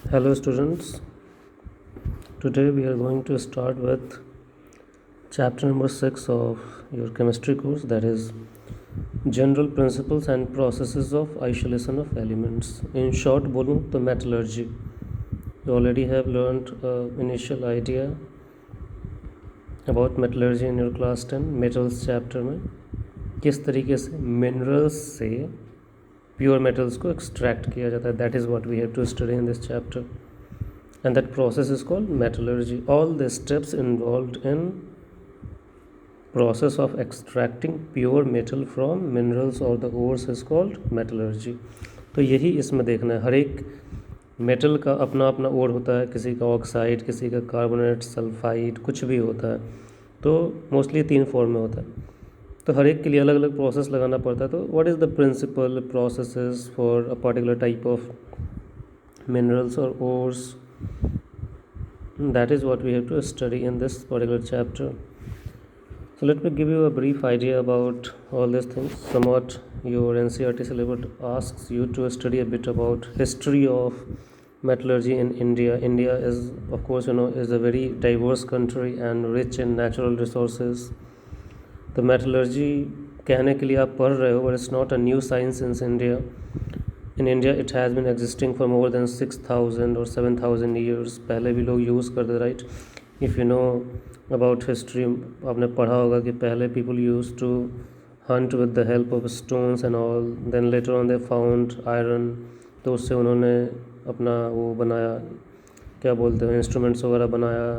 Hello students, today we are going to start with chapter number 6 of your chemistry course, that is general principles and processes of isolation of elements. In short बोलूँ तो metallurgy. You already have learned initial idea about metallurgy in your class 10 metals chapter में किस तरीके से minerals से pure metals को extract किया जाता है. That is what we have to study in this chapter. And that process is called metallurgy. All the steps involved in process of extracting pure metal from minerals or the ores is called metallurgy. तो यही इसमें देखना है. हर एक metal का अपना अपना ओर होता है, किसी का ऑक्साइड, किसी का कार्बोनेट, सल्फाइड, कुछ भी होता है. तो मोस्टली 3 फॉर्म में होता है. तो हर एक के लिए अलग अलग प्रोसेस लगाना पड़ता है. तो what is the principal processes for a particular type of minerals or ores? That is what we have to study in this particular chapter. So let me give you a brief idea about all these things. Somewhat your NCERT syllabus asks you to study a bit about history of metallurgy in India. India is, of course, is a very diverse country and rich in natural resources. The metallurgy कहने के लिए आप पढ़ रहे हो, but it's not a new science in India. In India it has been existing for more than 6,000 or 7,000 years. पहले भी लोग यूज़ करते, right? If you know about history, आपने पढ़ा होगा कि पहले people used to hunt with the help of stones and all. Then later on they found iron. तो उससे उन्होंने अपना वो बनाया, क्या बोलते हैं, इंस्ट्रूमेंट्स वगैरह बनाया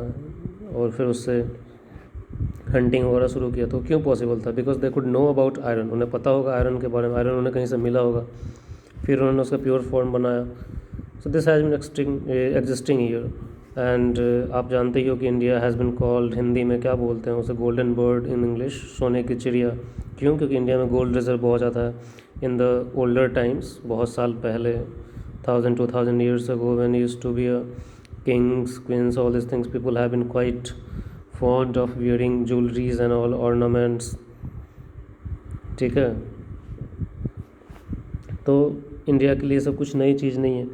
और फिर उससे हंटिंग वगैरह शुरू किया. तो क्यों पॉसिबल था? Because they could know about iron. उन्हें पता होगा आयरन के बारे में, आयरन उन्हें कहीं से मिला होगा, फिर उन्होंने उसका प्योर फॉर्म बनाया. So this has been existing year. And आप जानते ही हो कि India has been called, Hindi में क्या बोलते हैं उसे, गोल्डन बर्ड इन इंग्लिश, सोने की चिड़िया. क्यों? क्योंकि इंडिया में गोल्ड रिजर्व बहुत ज़्यादा है. इन द ओल्डर टाइम्स, बहुत साल पहले, 1,000-2,000 years ago, when used to be a kings, queens, all these things, people have been quite fond of wearing jewelries and all ornaments. ठीक है, तो इंडिया के लिए सब कुछ नई चीज़ नहीं है.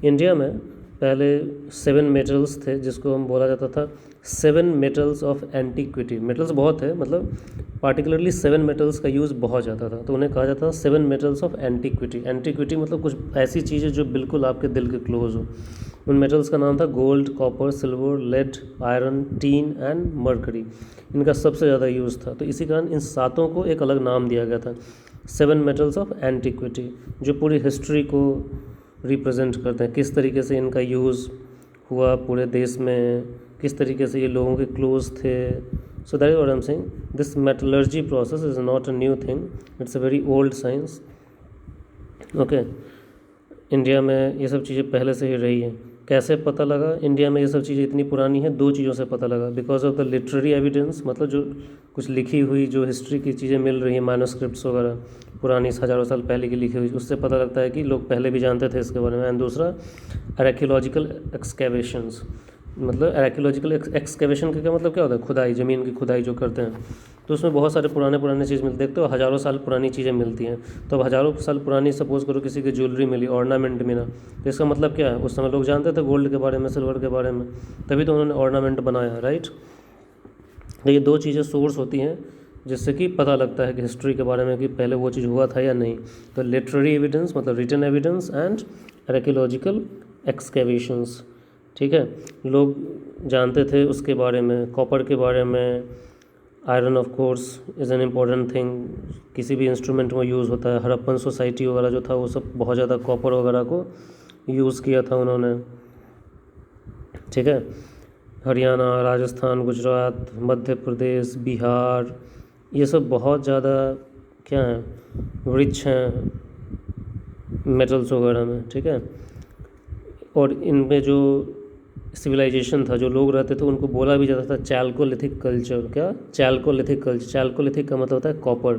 इंडिया में पहले 7 मेटल्स थे जिसको हम बोला जाता था 7 मेटल्स ऑफ एंटीक्विटी. मेटल्स बहुत है, मतलब पार्टिकुलरली 7 मेटल्स का यूज़ बहुत ज़्यादा था, तो उन्हें कहा जाता था 7 मेटल्स ऑफ एंटीक्विटी. एंटीक्विटी मतलब कुछ ऐसी चीज़ें जो बिल्कुल आपके दिल के क्लोज हो. उन मेटल्स का नाम था gold, copper, silver, lead, iron, tin and mercury. इनका सबसे ज़्यादा यूज़ था. तो इसी कारण इन सातों को एक अलग नाम दिया गया था, 7 मेटल्स ऑफ एंटीक्विटी, जो पूरी हिस्ट्री को रिप्रेजेंट करते हैं. किस तरीके से इनका यूज़ हुआ पूरे देश में, किस तरीके से ये लोगों के क्लोज थे. So that is what I am saying. This metallurgy process is not a new thing, it's a very old science. Okay, India में ये सब चीज़ें पहले से ही रही हैं. कैसे पता लगा इंडिया में ये सब चीज़ें इतनी पुरानी हैं? 2 चीज़ों से पता लगा. Because of the literary evidence, मतलब जो कुछ लिखी हुई जो हिस्ट्री की चीज़ें मिल रही हैं, मैन्युस्क्रिप्ट्स वगैरह पुरानी हज़ारों साल पहले की लिखी हुई, उससे पता लगता है कि लोग पहले भी जानते थे इसके बारे में. एंड दूसरा, आर्कियोलॉजिकल एक्सकेवेशंस. मतलब आर्कियोलॉजिकल एक्सकेवेशन का क्या मतलब, क्या होता है? खुदाई, ज़मीन की खुदाई जो करते हैं, तो उसमें बहुत सारे पुराने पुराने चीज़ मिलते, देखते हो हज़ारों साल पुरानी चीज़ें मिलती हैं. तो अब हज़ारों साल पुरानी, सपोज़ करो किसी की ज्वेलरी मिली, ऑर्नामेंट मिला, तो इसका मतलब क्या है? उस समय लोग जानते थे गोल्ड के बारे में, सिल्वर के बारे में, तभी तो उन्होंने ऑर्नामेंट बनाया, राइट. तो ये 2 चीज़ें सोर्स होती हैं जिससे कि पता लगता है कि हिस्ट्री के बारे में कि पहले वो चीज़ हुआ था या नहीं. तो लिटरेरी एविडेंस मतलब written evidence and archaeological excavations. ठीक है, लोग जानते थे उसके बारे में, कॉपर के बारे में. Iron of course is an important thing, किसी भी इंस्ट्रूमेंट में यूज़ होता है. हड़प्पन सोसाइटी वगैरह जो था वो सब बहुत ज़्यादा कॉपर वगैरह को यूज़ किया था उन्होंने. ठीक है, हरियाणा, राजस्थान, गुजरात, मध्य प्रदेश, बिहार, ये सब बहुत ज़्यादा क्या हैं, रिच हैं मेटल्स वगैरह में. ठीक है, और इनमें जो सिविलाइजेशन था, जो लोग रहते थे, उनको बोला भी जाता था चैल्कोलिथिक कल्चर. क्या? Chalcolithic culture. चैल्कोलिथिक का मतलब होता है कॉपर.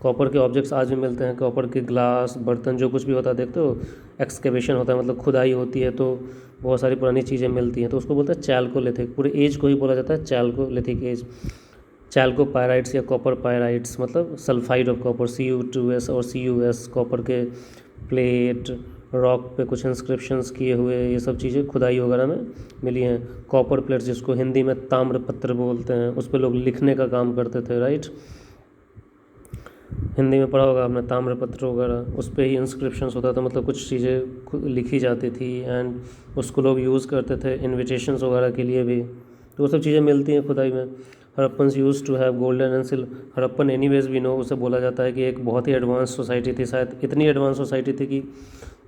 कॉपर के ऑब्जेक्ट्स आज भी मिलते हैं, कॉपर के ग्लास, बर्तन, जो कुछ भी होता है, देखते हो एक्सकेवेशन होता है, मतलब खुदाई होती है, तो बहुत सारी पुरानी चीज़ें मिलती हैं, तो उसको बोलते हैं चैल्कोलिथिक. पूरे एज को ही बोला जाता है चैल्कोलिथिक एज. चैल्को पायराइट्स या कॉपर पायराइट्स मतलब सल्फाइड ऑफ कॉपर, Cu2S और Cus, कॉपर के प्लेट, रॉक पे कुछ इंस्क्रिप्शंस किए हुए ये सब चीज़ें खुदाई वगैरह में मिली हैं। कॉपर प्लेट्स जिसको हिंदी में ताम्रपत्र बोलते हैं, उस पे लोग लिखने का काम करते थे, राइट। हिंदी में पढ़ा होगा आपने ताम्रपत्र वगैरह, उस पे ही इंस्क्रिप्शंस होता था, मतलब कुछ चीज़ें लिखी जाती थी एंड उसको लोग यूज़ करते थे इन्विटेशंस वगैरह के लिए भी। तो वो सब चीज़ें मिलती हैं खुदाई में। Harappans use to have golden and silver. Harappan anyways भी नो, उसे बोला जाता है कि एक बहुत ही एडवांस सोसाइटी थी, शायद इतनी एडवांस सोसाइटी थी कि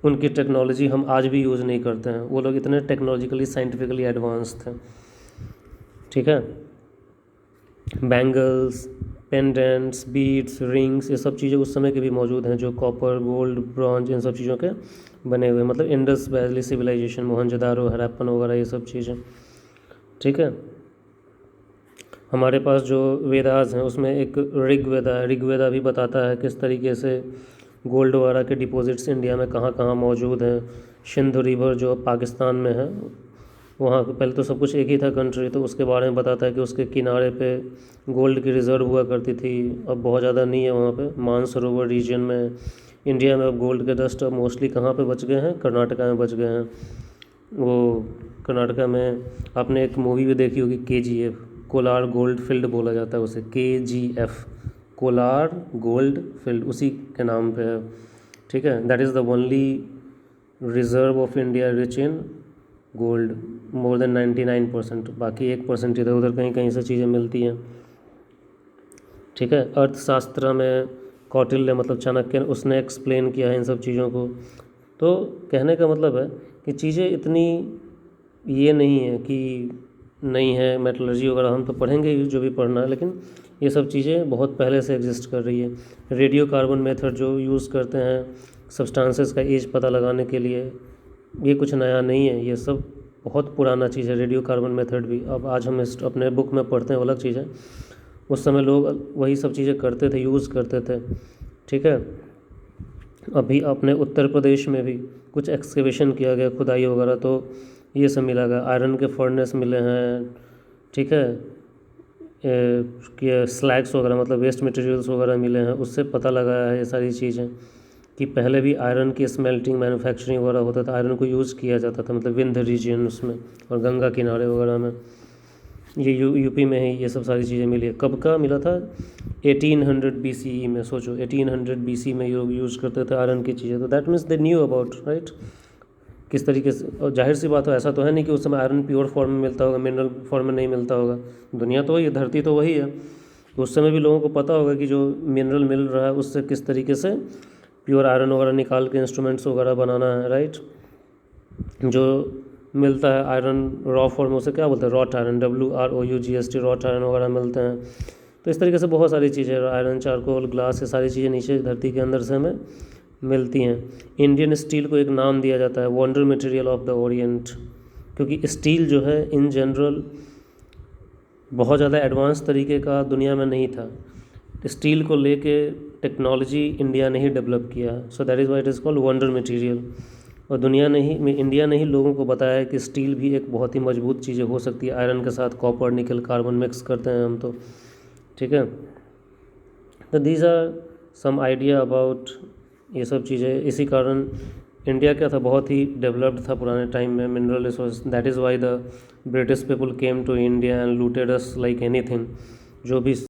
उनकी टेक्नोलॉजी हम आज भी यूज़ नहीं करते हैं। वो लोग इतने टेक्नोलॉजिकली साइंटिफिकली एडवांस थे, ठीक है। बैंगल्स, पेंडेंट्स, बीड्स, रिंग्स, ये सब चीज़ें उस समय की भी मौजूद हैं, जो कॉपर, गोल्ड, ब्रॉन्ज, इन सब चीज़ों के बने हुए, मतलब Indus valley civilisation, Mohenjodaro, Harappan वगैरह ये सब चीज़ें, ठीक है। हमारे पास जो वेदास हैं उसमें एक ऋग्वेदा है। ऋग्वेदा भी बताता है किस तरीके से गोल्ड वगैरह के डिपॉजिट्स इंडिया में कहाँ कहाँ मौजूद हैं। सिंधु रिवर जो पाकिस्तान में है, वहाँ पहले तो सब कुछ एक ही था कंट्री, तो उसके बारे में बताता है कि उसके किनारे पे गोल्ड की रिज़र्व हुआ करती थी, अब बहुत ज़्यादा नहीं है वहाँ पे। मानसरोवर रीजन में इंडिया में अब गोल्ड के डस्ट अब मोस्टली कहाँ पे बच गए हैं, कर्नाटका में बच गए हैं। वो कर्नाटका में आपने एक मूवी भी देखी होगी KGF, कोलार गोल्ड फील्ड बोला जाता है उसे, KGF, कोलार गोल्ड फील्ड, उसी के नाम पे है, ठीक है। That is the only reserve of India rich in gold, more than 99%। बाकी 1% इधर उधर कहीं कहीं से चीज़ें मिलती हैं, ठीक है। अर्थशास्त्र में कौटिल्य मतलब चाणक्य, उसने एक्सप्लेन किया है इन सब चीज़ों को। तो कहने का मतलब है कि चीज़ें इतनी ये नहीं है कि नहीं है। मेटलर्जी वगैरह हम तो पढ़ेंगे ही जो भी पढ़ना है, लेकिन ये सब चीज़ें बहुत पहले से एग्जिस्ट कर रही है। रेडियो कार्बन मेथड जो यूज़ करते हैं सब्सटेंसेस का एज पता लगाने के लिए, ये कुछ नया नहीं है, ये सब बहुत पुराना चीज़ है। रेडियो कार्बन मेथड भी अब आज हम अपने बुक में पढ़ते हैं, अलग चीज़ है। उस समय लोग वही सब चीज़ें करते थे, यूज़ करते थे, ठीक है। अभी अपने उत्तर प्रदेश में भी कुछ एक्सकेवेशन किया गया, खुदाई वगैरह, तो ये सब मिला गया। आयरन के फर्नेस मिले हैं, ठीक है। कि स्लैग्स वगैरह मतलब वेस्ट मटेरियल्स वगैरह मिले हैं, उससे पता लगाया है ये सारी चीज़ें कि पहले भी आयरन की स्मेल्टिंग मैन्युफैक्चरिंग वगैरह होता था, आयरन को यूज़ किया जाता था, मतलब विंध्य रीजन उसमें और गंगा किनारे वगैरह में। ये यूपी में ही ये सब सारी चीज़ें मिली है। कब का मिला था? 1800 BCE में। सोचो 1800 BC में लोग यूज़ करते थे आयरन की चीज़ें, तो that means they knew about, right, किस तरीके से। और जाहिर सी बात है, ऐसा तो है नहीं कि उस समय आयरन प्योर फॉर्म में मिलता होगा, मिनरल फॉर्म में नहीं मिलता होगा। दुनिया तो वही है, धरती तो वही है, तो उस समय भी लोगों को पता होगा कि जो मिनरल मिल रहा है उससे किस तरीके से प्योर आयरन वगैरह निकाल के इंस्ट्रूमेंट्स वगैरह बनाना है, राइट। जो मिलता है आयरन रॉ फॉर्म, उसे क्या बोलते हैं? Wrought iron, WROUGST, wrought iron वगैरह मिलते हैं। तो इस तरीके से बहुत सारी चीज़ें, आयरन, चारकोल, ग्लास, ये सारी चीज़ें नीचे धरती के अंदर से हमें मिलती हैं। इंडियन स्टील को एक नाम दिया जाता है wonder material of the Orient, क्योंकि स्टील जो है इन जनरल बहुत ज़्यादा एडवांस तरीके का दुनिया में नहीं था। स्टील को लेके टेक्नोलॉजी इंडिया ने ही डेवलप किया, so that is why it is called wonder material. और दुनिया ने ही, इंडिया ने ही लोगों को बताया है कि स्टील भी एक बहुत ही मजबूत चीज़ें हो सकती है। आयरन के साथ कॉपर, निकल, कार्बन मिक्स करते हैं हम तो, ठीक है। तो these are some idea about ये सब चीज़ें। इसी कारण इंडिया क्या था, बहुत ही डेवलप्ड था पुराने टाइम में mineral resource. That is why the British people came to India and looted us like anything. जो भी